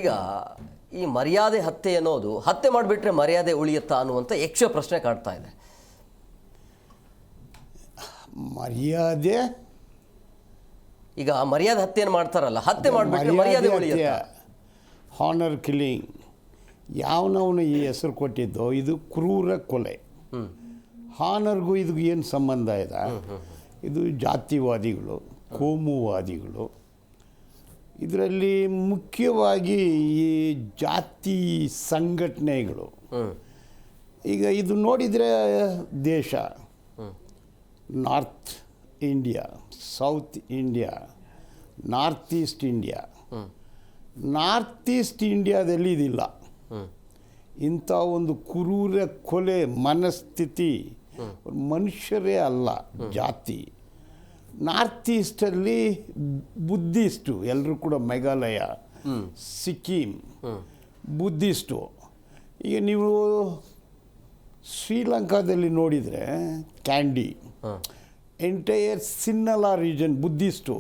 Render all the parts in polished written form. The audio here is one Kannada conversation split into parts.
ಈಗ ಈ ಮರ್ಯಾದೆ ಹತ್ಯೆ ಅನ್ನೋದು ಹತ್ಯೆ ಮಾಡಿಬಿಟ್ರೆ ಮರ್ಯಾದೆ ಉಳಿಯುತ್ತಾ ಅನ್ನುವಂಥ ಯಕ್ಷ ಪ್ರಶ್ನೆ ಕಾಡ್ತಾ ಇದೆ. ಮರ್ಯಾದೆ ಈಗ ಮರ್ಯಾದೆ ಹತ್ಯೆಯನ್ನು ಮಾಡ್ತಾರಲ್ಲ, ಹತ್ಯೆ ಮಾಡಿಬಿಟ್ರೆ ಮರ್ಯಾದೆ ಉಳಿಯುತ್ತಾ? ಹಾನರ್ ಕಿಲ್ಲಿಂಗ್ ಯಾವನವನು ಈ ಹೆಸರು ಕೊಟ್ಟಿದ್ದೋ ಇದು ಕ್ರೂರ ಕೊಲೆ. ಹಾನರ್ಗೂ ಇದಕ್ಕೆ ಏನು ಸಂಬಂಧ ಇದೆ? ಇದು ಜಾತಿವಾದಿಗಳು, ಕೋಮುವಾದಿಗಳು. ಇದರಲ್ಲಿ ಮುಖ್ಯವಾಗಿ ಈ ಜಾತಿ ಸಂಘಟನೆಗಳು. ಈಗ ಇದು ನೋಡಿದರೆ ದೇಶ north India, south India, north East India. North East ಇಂಡಿಯಾದಲ್ಲಿ ಇದಿಲ್ಲ. ಇಂಥ ಒಂದು ಕ್ರೂರ ಕೊಲೆ ಮನಸ್ಥಿತಿ ಮನುಷ್ಯರೇ ಅಲ್ಲ, ಜಾತಿ. ನಾರ್ತ್ ಈಸ್ಟಲ್ಲಿ ಬುದ್ಧಿಸ್ಟು ಎಲ್ಲರೂ ಕೂಡ, ಮೇಘಾಲಯ, ಸಿಕ್ಕಿಂ ಬುದ್ಧಿಸ್ಟು. ಈಗ ನೀವು ಶ್ರೀಲಂಕಾದಲ್ಲಿ ನೋಡಿದರೆ ಕ್ಯಾಂಡಿ, ಎಂಟೈರ್ ಸಿನ್ನಲಾ ರೀಜನ್ ಬುದ್ಧಿಸ್ಟು.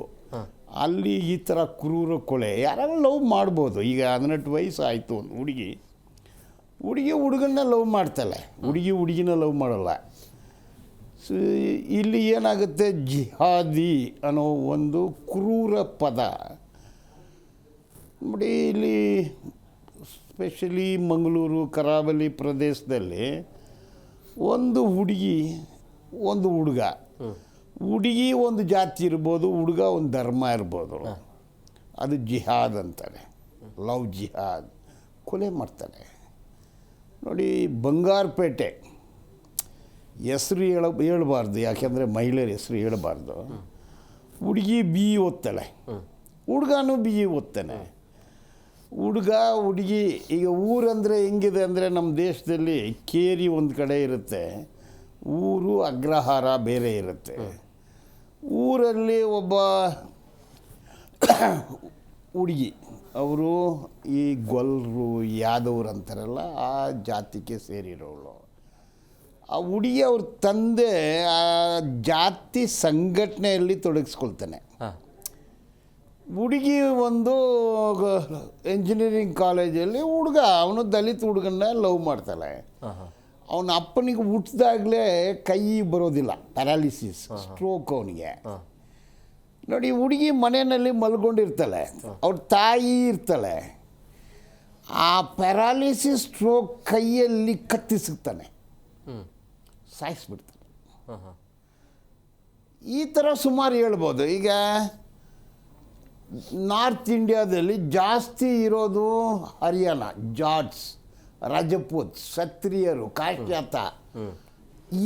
ಅಲ್ಲಿ ಈ ಥರ ಕ್ರೂರ ಕೊಲೆ ಯಾರೆಲ್ಲ ಲವ್ ಮಾಡ್ಬೋದು. ಈಗ 18 ವಯಸ್ಸು ಆಯಿತು, ಒಂದು ಹುಡುಗಿ ಹುಡುಗನ್ನ ಲವ್ ಮಾಡ್ತಾಳೆ, ಹುಡುಗಿನ ಲವ್ ಮಾಡಲ್ಲ. ಸೊ ಇಲ್ಲಿ ಏನಾಗುತ್ತೆ, ಜಿಹಾದಿ ಅನ್ನೋ ಒಂದು ಕ್ರೂರ ಪದ ನೋಡಿ. ಇಲ್ಲಿ ಸ್ಪೆಷಲಿ ಮಂಗಳೂರು, ಕರಾವಳಿ ಪ್ರದೇಶದಲ್ಲಿ ಒಂದು ಹುಡುಗಿ ಒಂದು ಹುಡುಗ, ಹುಡುಗಿ ಒಂದು ಜಾತಿ ಇರ್ಬೋದು, ಹುಡುಗ ಒಂದು ಧರ್ಮ ಇರ್ಬೋದು, ಅದು ಜಿಹಾದ್ ಅಂತಾರೆ, ಲವ್ ಜಿಹಾದ್. ಕೊಲೆ ಮಾಡ್ತಾರೆ ನೋಡಿ. ಬಂಗಾರಪೇಟೆ ಹೆಸರು ಹೇಳಬಾರ್ದು, ಯಾಕೆಂದರೆ ಮಹಿಳೆಯರ ಹೆಸರು ಹೇಳಬಾರ್ದು. ಹುಡುಗಿ ಬಿ ಓದ್ತಾಳೆ, ಹುಡುಗನೂ ಬಿ ಓದ್ತಾನೆ. ಹುಡುಗಿ ಈಗ ಊರಂದರೆ ಹೆಂಗಿದೆ ಅಂದರೆ, ನಮ್ಮ ದೇಶದಲ್ಲಿ ಕೇರಿ ಒಂದು ಕಡೆ ಇರುತ್ತೆ, ಊರು ಅಗ್ರಹಾರ ಬೇರೆ ಇರುತ್ತೆ. ಊರಲ್ಲಿ ಒಬ್ಬ ಹುಡುಗಿ, ಅವರು ಈ ಗೊಲ್ಲರು ಯಾದವ್ರು ಅಂತಾರಲ್ಲ, ಆ ಜಾತಿಗೆ ಸೇರಿರೋಳು. ಆ ಹುಡುಗಿ ಅವ್ರ ತಂದೆ ಆ ಜಾತಿ ಸಂಘಟನೆಯಲ್ಲಿ ತೊಡಗಿಸ್ಕೊಳ್ತಾನೆ. ಹುಡುಗಿ ಒಂದು ಎಂಜಿನಿಯರಿಂಗ್ ಕಾಲೇಜಲ್ಲಿ ಹುಡುಗ, ಅವನು ದಲಿತ ಹುಡುಗನ್ನ ಲವ್ ಮಾಡ್ತಾಳೆ. ಅವನ ಅಪ್ಪನಿಗೆ ಹುಟ್ಟಿದಾಗಲೇ ಕೈ ಬರೋದಿಲ್ಲ, ಪ್ಯಾರಾಲಿಸಿಸ್, ಸ್ಟ್ರೋಕ್ ಅವನಿಗೆ. ನೋಡಿ, ಹುಡುಗಿ ಮನೆಯಲ್ಲಿ ಮಲ್ಕೊಂಡಿರ್ತಾಳೆ, ಅವ್ರ ತಾಯಿ ಇರ್ತಾಳೆ. ಆ ಪ್ಯಾರಾಲಿಸಿಸ್ ಸ್ಟ್ರೋಕ್ ಕೈಯಲ್ಲಿ ಕತ್ತಿ ಸಿಗ್ತಾನೆ, ಸಾಯಿಸ್ಬಿಡ್ತಾನೆ. ಈ ಥರ ಸುಮಾರು ಹೇಳ್ಬೋದು. ಈಗ ನಾರ್ತ್ ಇಂಡಿಯಾದಲ್ಲಿ ಜಾಸ್ತಿ ಇರೋದು ಹರಿಯಾಣ, ಜಾಟ್ಸ್, ರಜಪೂತ್, ಕ್ಷತ್ರಿಯರು, ಕಾಶ್ಯಾತ.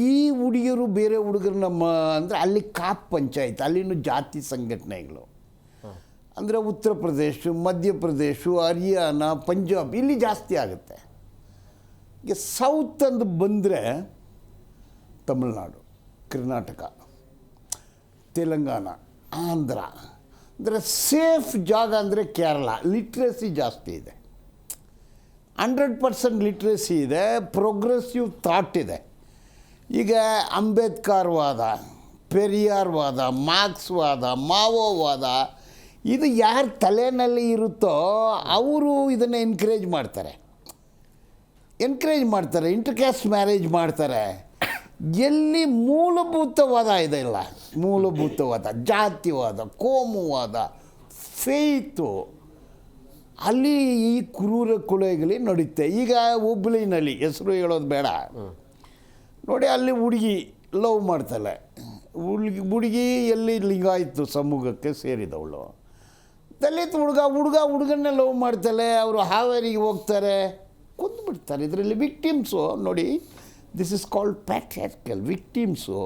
ಈ ಹುಡುಗಿಯರು ಬೇರೆ ಹುಡುಗರನ್ನ ಅಂದರೆ ಅಲ್ಲಿ ಕಾಪ್ ಪಂಚಾಯತ್, ಅಲ್ಲಿನೂ ಜಾತಿ ಸಂಘಟನೆಗಳು. ಅಂದರೆ ಉತ್ತರ ಪ್ರದೇಶ, ಮಧ್ಯಪ್ರದೇಶ, ಹರಿಯಾಣ, ಪಂಜಾಬ್ ಇಲ್ಲಿ ಜಾಸ್ತಿ ಆಗುತ್ತೆ. ಈಗ ಸೌತ್ ಅಂದು ಬಂದರೆ ತಮಿಳ್ನಾಡು, ಕರ್ನಾಟಕ, ತೆಲಂಗಾಣ, ಆಂಧ್ರ. ಅಂದರೆ ಸೇಫ್ ಜಾಗ ಅಂದರೆ ಕೇರಳ. ಲಿಟ್ರಸಿ ಜಾಸ್ತಿ ಇದೆ, 100% ಲಿಟ್ರಸಿ ಇದೆ, ಪ್ರೋಗ್ರೆಸಿವ್ ಥಾಟ್ ಇದೆ. ಈಗ ಅಂಬೇಡ್ಕರ್ ವಾದ, ಪೆರಿಯಾರ್ ವಾದ, ಮಾರ್ಕ್ಸ್ ವಾದ, ಮಾವೋವಾದ, ಇದು ಯಾರ ತಲೆಯಲ್ಲಿ ಇರುತ್ತೋ ಅವರು ಇದನ್ನು ಎನ್ಕರೇಜ್ ಮಾಡ್ತಾರೆ. ಇಂಟರ್ಕ್ಯಾಸ್ಟ್ ಮ್ಯಾರೇಜ್ ಮಾಡ್ತಾರೆ. ಎಲ್ಲಿ ಮೂಲಭೂತವಾದ ಇದೆ ಇಲ್ಲ, ಮೂಲಭೂತವಾದ ಜಾತಿವಾದ, ಕೋಮುವಾದ, ಫೇತು, ಅಲ್ಲಿ ಈ ಕ್ರೂರ ಕೊಲೆಗಳು ನಡೀತೆ. ಈಗ ಹುಬ್ಬಳ್ಳಿನಲ್ಲಿ, ಹೆಸರು ಹೇಳೋದು ಬೇಡ ನೋಡಿ, ಅಲ್ಲಿ ಹುಡುಗಿ ಲವ್ ಮಾಡ್ತಾಳೆ. ಹುಡುಗಿ ಎಲ್ಲಿ ಲಿಂಗಾಯತ ಸಮೂಹಕ್ಕೆ ಸೇರಿದವಳು. ದಲಿತ ಹುಡುಗನ್ನೇ ಲವ್ ಮಾಡ್ತಾಳೆ. ಅವರು ಹಾವೇರಿಗೆ ಹೋಗ್ತಾರೆ, ಕೊಂದುಬಿಡ್ತಾರೆ. ಇದರಲ್ಲಿ ವಿಕ್ಟಿಮ್ಸು ನೋಡಿ, ದಿಸ್ ಇಸ್ ಕಾಲ್ಡ್ ಪ್ಯಾಟ್ರಿಯಾರ್ಕಲ್. ವಿಕ್ಟಿಮ್ಸು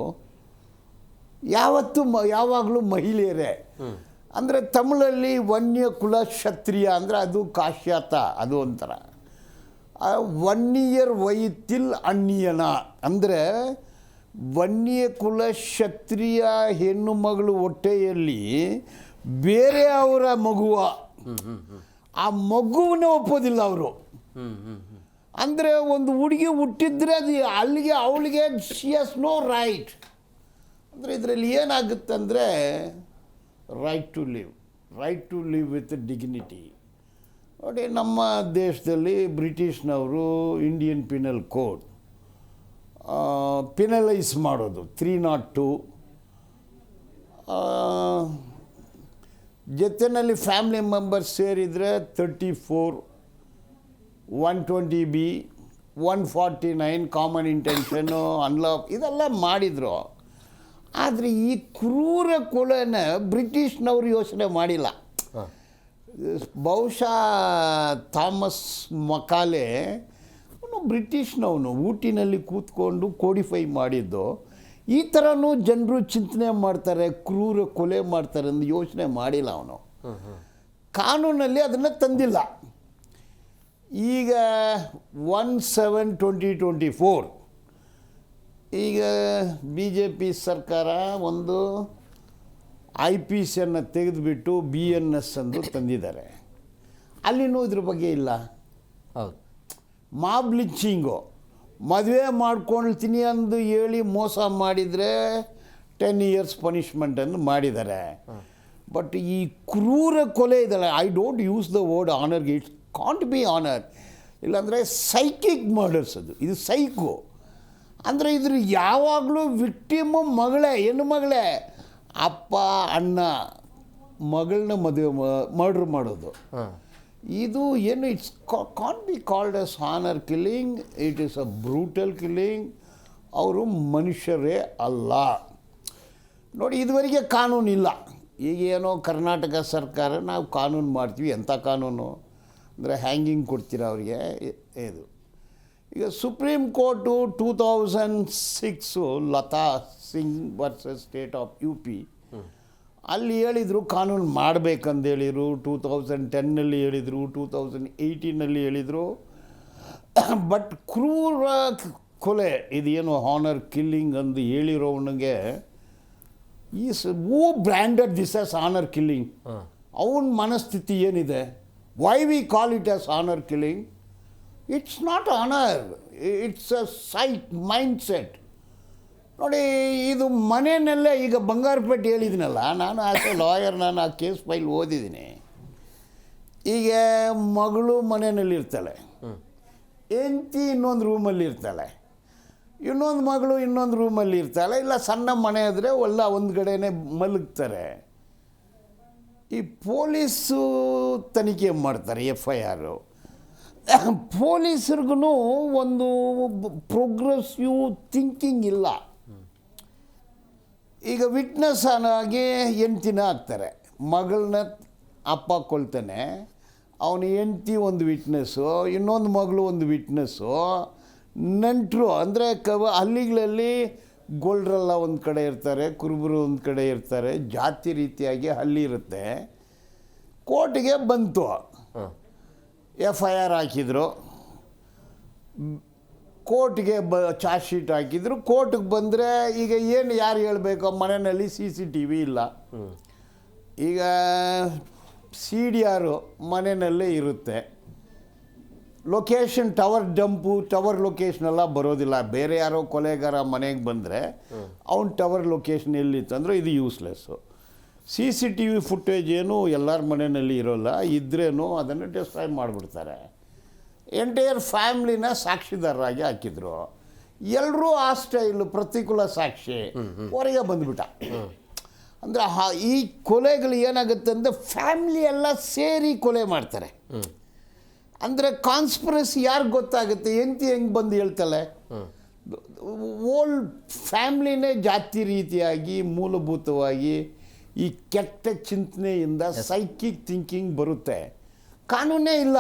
ಯಾವಾಗಲೂ ಮಹಿಳೆಯರೇ. ಅಂದರೆ ತಮಿಳಲ್ಲಿ ವನ್ಯ ಕುಲ ಕ್ಷತ್ರಿಯ ಅಂದರೆ ಅದು ಕಾಶ್ಯಾತ, ಅದು ಒಂಥರ. 1 year ವೈತಿಲ್ ಅನ್ಯನ ಅಂದರೆ ವನ್ಯ ಕುಲ ಕ್ಷತ್ರಿಯ ಹೆಣ್ಣು ಮಗಳು ಹೊಟ್ಟೆಯಲ್ಲಿ ಬೇರೆ ಅವರ ಮಗುವ, ಆ ಮಗುವನ್ನೇ ಒಪ್ಪೋದಿಲ್ಲ ಅವರು. ಅಂದರೆ ಒಂದು ಹುಡುಗಿ ಹುಟ್ಟಿದ್ರೆ ಅದು ಅಲ್ಲಿಗೆ ಅವಳಿಗೆ ಶಿ ಹ್ಯಾಸ್ ನೋ ರೈಟ್. ಅಂದರೆ ಇದರಲ್ಲಿ ಏನಾಗುತ್ತಂದರೆ right to live with dignity. ನೋಡಿ, ನಮ್ಮ ದೇಶದಲ್ಲಿ ಬ್ರಿಟಿಷ್ನವರು ಇಂಡಿಯನ್ ಪಿನಲ್ ಕೋಡ್ ಪಿನಲೈಸ್ ಮಾಡೋದು 302, ಜೊತೆಯಲ್ಲಿ ಫ್ಯಾಮಿಲಿ ಮೆಂಬರ್ಸ್ ಸೇರಿದರೆ 34, 120B, 149 ಕಾಮನ್ ಇಂಟೆನ್ಷನ್ನು, ಅನ್ಲಾಫ್ ಇದೆಲ್ಲ ಮಾಡಿದರು. ಆದರೆ ಈ ಕ್ರೂರ ಕೊಲೆನ ಬ್ರಿಟಿಷ್ನವರು ಯೋಚನೆ ಮಾಡಿಲ್ಲ. ಬಹುಶಃ ಥಾಮಸ್ ಮಕಾಲೆ ಅವನು ಬ್ರಿಟಿಷ್ನವನು ಊಟಿನಲ್ಲಿ ಕೂತ್ಕೊಂಡು ಕೋಡಿಫೈ ಮಾಡಿದ್ದು. ಈ ಥರನೂ ಜನರು ಚಿಂತನೆ ಮಾಡ್ತಾರೆ, ಕ್ರೂರ ಕೊಲೆ ಮಾಡ್ತಾರೆ ಅಂತ ಯೋಚನೆ ಮಾಡಿಲ್ಲ ಅವನು. ಕಾನೂನಲ್ಲಿ ಅದನ್ನು ತಂದಿಲ್ಲ. ಈಗ 1/7/2024 ಈಗ BJP ಸರ್ಕಾರ ಒಂದು IPCಯನ್ನು ತೆಗೆದುಬಿಟ್ಟು BNS ಅಂದು ತಂದಿದ್ದಾರೆ. ಅಲ್ಲಿನೂ ಇದ್ರ ಬಗ್ಗೆ ಇಲ್ಲ. ಹೌದು, ಮಾಬ್ ಲಿಂಚಿಂಗು, ಮದುವೆ ಮಾಡ್ಕೊಳ್ತೀನಿ ಅಂದು ಹೇಳಿ ಮೋಸ ಮಾಡಿದರೆ 10 years ಪನಿಷ್ಮೆಂಟನ್ನು ಮಾಡಿದ್ದಾರೆ. ಬಟ್ ಈ ಕ್ರೂರ ಕೊಲೆ ಇದಲ್ಲ, I don't use the word ಆನರ್ಗೆ, ಇಟ್ಸ್ ಕಾಂಟ್ ಬಿ ಆನರ್. ಇಲ್ಲಾಂದರೆ ಸೈಕಿಕ್ ಮರ್ಡರ್ಸ್ ಅದು, ಇದು ಸೈಕು. ಅಂದರೆ ಇದ್ರ ಯಾವಾಗಲೂ ವಿಕ್ಟಿಮು ಮಗಳೇ, ಹೆಣ್ಣು ಮಗಳೇ. ಅಪ್ಪ ಅಣ್ಣ ಮಗಳನ್ನ ಮದುವೆ ಮರ್ಡ್ರ್ ಮಾಡೋದು, ಇದು ಏನು it's can't be called as honour killing. It is a brutal killing. ಅವರು ಮನುಷ್ಯರೇ ಅಲ್ಲ. ನೋಡಿ, ಇದುವರೆಗೆ ಕಾನೂನಿಲ್ಲ. ಈಗೇನೋ ಕರ್ನಾಟಕ ಸರ್ಕಾರ ನಾವು ಕಾನೂನು ಮಾಡ್ತೀವಿ. ಎಂಥ ಕಾನೂನು ಅಂದರೆ ಹ್ಯಾಂಗಿಂಗ್ ಕೊಡ್ತೀರ ಅವರಿಗೆ. ಇದು ಈಗ supreme court 2006 Lata Singh versus state of UP ಅಲ್ಲಿ ಹೇಳಿದರು ಕಾನೂನು ಮಾಡಬೇಕಂದು ಹೇಳಿದರು. 2010 ಹೇಳಿದರು, 2018 ಹೇಳಿದರು. ಬಟ್ ಕ್ರೂರ ಕೊಲೆ ಇದೇನು ಹಾನರ್ ಕಿಲ್ಲಿಂಗ್ ಅಂದು ಹೇಳಿರೋವನಿಗೆ who branded this as honour killing. ಅವನ ಮನಸ್ಥಿತಿ ಏನಿದೆ? Why we call it as honour killing? It's not honour, it's a mindset. ನೋಡಿ, ಇದು ಮನೆಯಲ್ಲೇ ಈಗ ಬಂಗಾರಪೇಟೆ ಹೇಳಿದ್ದೀನಲ್ಲ, ನಾನು ಆಸ್ ಎ ಲಾಯರ್ ನಾನು ಆ ಕೇಸ್ ಫೈಲ್ ಓದಿದ್ದೀನಿ. ಈಗ ಮಗಳು ಮನೆಯಲ್ಲಿ ಇರ್ತಾಳೆ, ಹೆಂಡತಿ ಇನ್ನೊಂದು ರೂಮಲ್ಲಿ ಇರ್ತಾಳೆ, ಇನ್ನೊಂದು ಮಗಳು ಇನ್ನೊಂದು ರೂಮಲ್ಲಿ ಇರ್ತಾಳೆ. ಇಲ್ಲ ಸಣ್ಣ ಮನೆ ಆದರೆ ಒಂದು ಕಡೆನೇ ಮಲಗ್ತಾರೆ. ಈ ಪೊಲೀಸು ತನಿಖೆ ಮಾಡ್ತಾರೆ, FIR. ಪೊಲೀಸರಿಗೂ ಒಂದು ಪ್ರೋಗ್ರೆಸಿವ್ ಥಿಂಕಿಂಗ್ ಇಲ್ಲ. ಈಗ ವಿಟ್ನೆಸ್ ಆಗಿ ಹೆಂಡ್ತಿನ ಹಾಕ್ತಾರೆ, ಮಗಳನ್ನ ಅಪ್ಪ ಕೊಲ್ತಾನೆ, ಅವನ ಹೆಂಡ್ತಿ ಒಂದು ವಿಟ್ನೆಸ್ಸು, ಇನ್ನೊಂದು ಮಗಳು ಒಂದು ವಿಟ್ನೆಸ್ಸು. ನೆಂಟರು ಅಂದರೆ ಹಳ್ಳಿಗಳಲ್ಲಿ ಗೋಲ್ಡ್ರೆಲ್ಲ ಒಂದು ಕಡೆ ಇರ್ತಾರೆ, ಕುರುಬರು ಒಂದು ಕಡೆ ಇರ್ತಾರೆ, ಜಾತಿ ರೀತಿಯಾಗಿ ಹಳ್ಳಿ ಇರುತ್ತೆ. ಕೋರ್ಟಿಗೆ ಬಂತು, FIR ಹಾಕಿದರು, ಕೋರ್ಟ್ಗೆ ಚಾರ್ಜ್ ಶೀಟ್ ಹಾಕಿದ್ರು. ಕೋರ್ಟಿಗೆ ಬಂದರೆ ಈಗ ಏನು ಯಾರು ಹೇಳಬೇಕು? ಮನೆಯಲ್ಲಿ CCTV ಇಲ್ಲ. ಈಗ CDR ಮನೆಯಲ್ಲೇ ಇರುತ್ತೆ. ಲೊಕೇಶನ್ ಟವರ್ ಲೊಕೇಶನ್ ಎಲ್ಲ ಬರೋದಿಲ್ಲ. ಬೇರೆ ಯಾರೋ ಕೊಲೆಗಾರ ಮನೆಗೆ ಬಂದರೆ ಅವ್ನ ಟವರ್ ಲೊಕೇಶನ್ ಎಲ್ಲಿತ್ತಂದ್ರೆ ಇದು ಯೂಸ್ಲೆಸ್ಸು. CCTV ಫುಟೇಜ್ ಏನು ಎಲ್ಲರ ಮನೆಯಲ್ಲಿ ಇರೋಲ್ಲ, ಇದ್ರೇನು ಅದನ್ನು ಡಿಸ್ಟ್ರಾಯ್ ಮಾಡಿಬಿಡ್ತಾರೆ. ಎಂಟೈರ್ ಫ್ಯಾಮ್ಲಿನ ಸಾಕ್ಷಿದಾರರಾಗಿ ಹಾಕಿದ್ರು. ಎಲ್ಲರೂ ಆ ಸ್ಟೈಲು ಪ್ರತಿಕೂಲ ಸಾಕ್ಷಿ ಹೊರಗೆ ಬಂದುಬಿಟ್ಟ. ಅಂದರೆ ಈ ಕೊಲೆಗಳು ಏನಾಗುತ್ತೆ ಅಂದರೆ ಫ್ಯಾಮ್ಲಿ ಎಲ್ಲ ಸೇರಿ ಕೊಲೆ ಮಾಡ್ತಾರೆ. ಅಂದರೆ ಕಾನ್ಸ್ಪಿರಸಿ ಯಾರಿಗೆ ಗೊತ್ತಾಗುತ್ತೆ? ಹೆಂಡತಿ ಹೆಂಗೆ ಬಂದು ಹೇಳ್ತಾಳೆ? ಓಲ್ ಫ್ಯಾಮ್ಲಿನೇ ಜಾತಿ ರೀತಿಯಾಗಿ ಮೂಲಭೂತವಾಗಿ ಈ ಕೆಟ್ಟ ಚಿಂತನೆಯಿಂದ ಸೈಕಿಕ್ ಥಿಂಕಿಂಗ್ ಬರುತ್ತೆ. ಕಾನೂನೇ ಇಲ್ಲ.